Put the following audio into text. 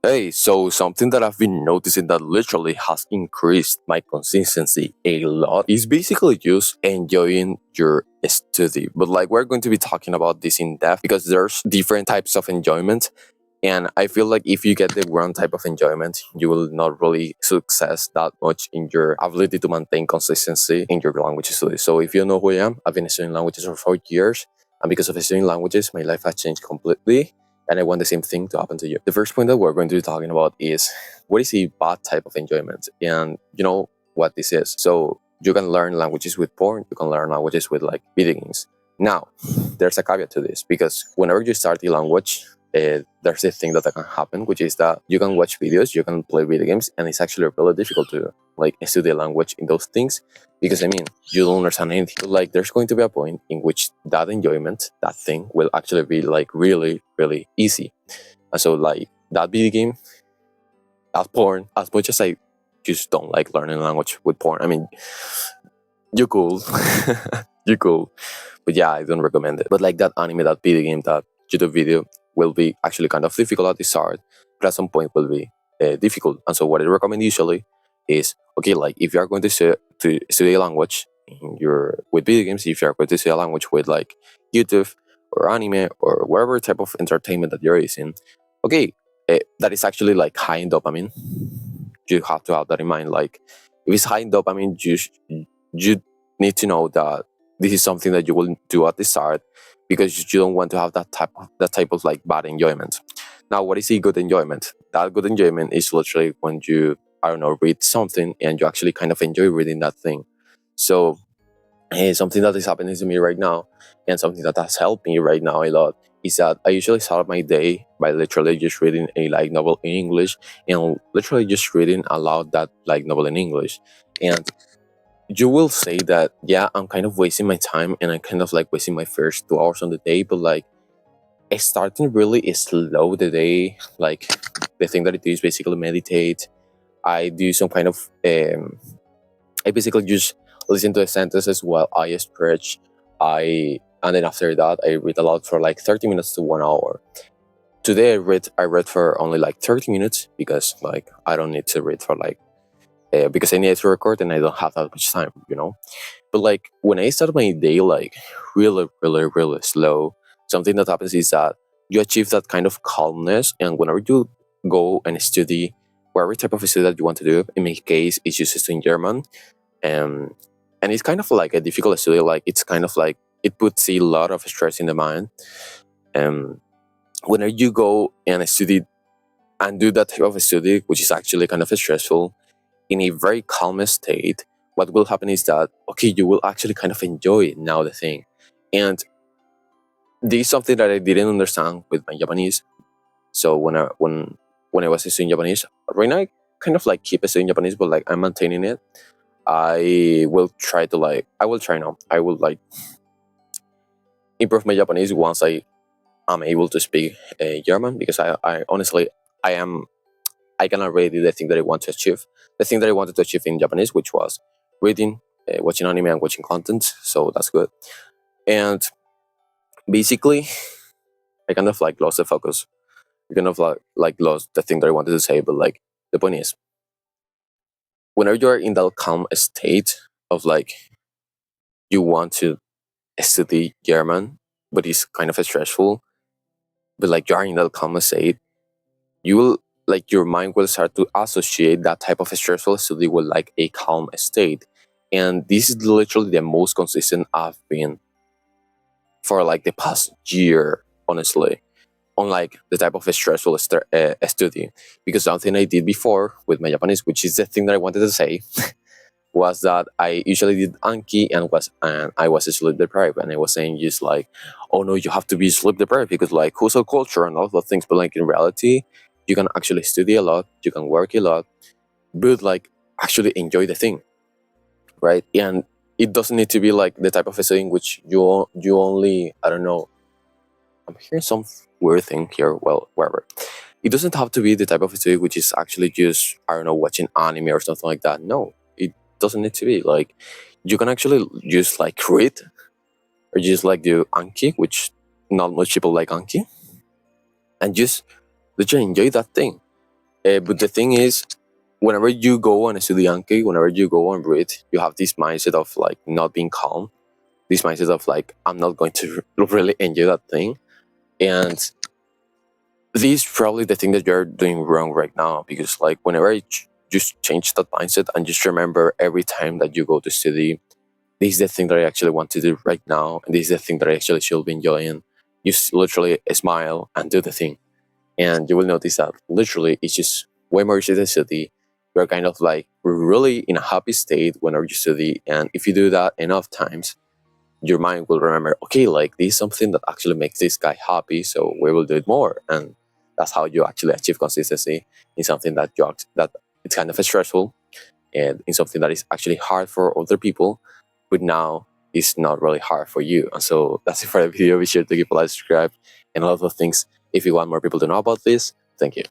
Hey, so something that I've been noticing that literally has increased my consistency a lot is basically just enjoying your study. But like we're going to be talking about this in depth because there's different types of enjoyment. And I feel like if you get the wrong type of enjoyment, you will not really success that much in your ability to maintain consistency in your language study. So if you know who I am, I've been studying languages for 4 years. And because of studying languages, my life has changed completely. And I want the same thing to happen to you. The first point that we're going to be talking about is what is a bad type of enjoyment? And you know what this is. So you can learn languages with porn, you can learn languages with like video games. Now, there's a caveat to this because whenever you start the language, there's a thing that can happen, which is that you can watch videos, you can play video games, and it's actually really difficult to like study language in those things because I mean you don't understand anything. Like there's going to be a point in which that enjoyment, that thing, will actually be like really, really easy. And so like that video game, that porn, as much as I just don't like learning language with porn. I mean, you cool, you cool, but yeah, I don't recommend it. But like that anime, that video game, that YouTube video will be actually kind of difficult at the start, but at some point will be difficult. And so what I recommend usually is okay, like if you are going to study a language in your with video games, if you are going to study a language with like YouTube or anime or whatever type of entertainment that you're using, okay, that is actually like high in dopamine. You have to have that in mind. Like if it's high in dopamine, you need to know that this is something that you will do at the start because you don't want to have that type of like bad enjoyment. Now, what is a good enjoyment? That good enjoyment is literally when you, I don't know, read something and you actually kind of enjoy reading that thing. So something that is happening to me right now and something that has helped me right now a lot is that I usually start my day by literally just reading a light novel in English and literally just reading aloud that light novel in English. And you will say that, yeah, I'm kind of wasting my time and I'm kind of like wasting my first 2 hours on the day, but like I starting really slow the day. Like the thing that I do is basically meditate. I do some kind of I basically just listen to the sentences while I stretch. And then after that I read aloud for like 30 minutes to 1 hour. Today I read for only like 30 minutes because like I don't need to read for like because I need to record and I don't have that much time, you know. But like when I start my day like really, really, really slow, something that happens is that you achieve that kind of calmness, and whenever you go and study whatever type of study that you want to do, in my case, it's just studying German, um, and it's kind of like a difficult study. Like it's kind of like it puts a lot of stress in the mind. Um, whenever you go and study and do that type of study, which is actually kind of stressful, in a very calm state, what will happen is that okay, you will actually kind of enjoy now the thing. And this is something that I didn't understand with my Japanese. So when I was studying Japanese, right now I kind of like keep studying Japanese, but like I'm maintaining it. I will try now. I will like improve my Japanese once I am able to speak German because I honestly I can already the thing that I want to achieve. The thing that I wanted to achieve in Japanese, which was reading, watching anime, and watching content. So that's good. And basically, I kind of like lost the focus. I kind of like lost the thing that I wanted to say. But like the point is, whenever you're in that calm state of like you want to study German, but it's kind of stressful. But like you're in that calm state, you will like your mind will start to associate that type of stressful study with like a calm state. And this is literally the most consistent I've been for like the past year, honestly, on like the type of stressful study. Because something I did before with my Japanese, which is the thing that I wanted to say, was that I usually did Anki and I was sleep deprived, and I was saying just like, oh no, you have to be sleep deprived because like hustle culture and all those things. But like in reality, you can actually study a lot, you can work a lot, but like actually enjoy the thing, right? And it doesn't need to be like the type of studying which you only, I don't know. I'm hearing some weird thing here. Well, wherever. It doesn't have to be the type of study which is actually just, I don't know, watching anime or something like that. No, it doesn't need to be. Like you can actually just like read or just like do Anki, which not much people like Anki, and just literally enjoy that thing. But the thing is, whenever you go on a estudiante, whenever you go on read, you have this mindset of like not being calm, this mindset of like I'm not going to really enjoy that thing, and this is probably the thing that you're doing wrong right now, because like whenever just change that mindset and just remember every time that you go to study, this is the thing that I actually want to do right now, and this is the thing that I actually should be enjoying. You literally smile and do the thing, and you will notice that literally it's just way more easy to study. You're kind of like really in a happy state whenever you study, and if you do that enough times, your mind will remember, okay, like this is something that actually makes this guy happy, so we will do it more. And that's how you actually achieve consistency in something that that it's kind of stressful, and in something that is actually hard for other people, but now it's not really hard for you. And so that's it for the video. Be sure to give a like, subscribe, and a lot of things if you want more people to know about this. Thank you.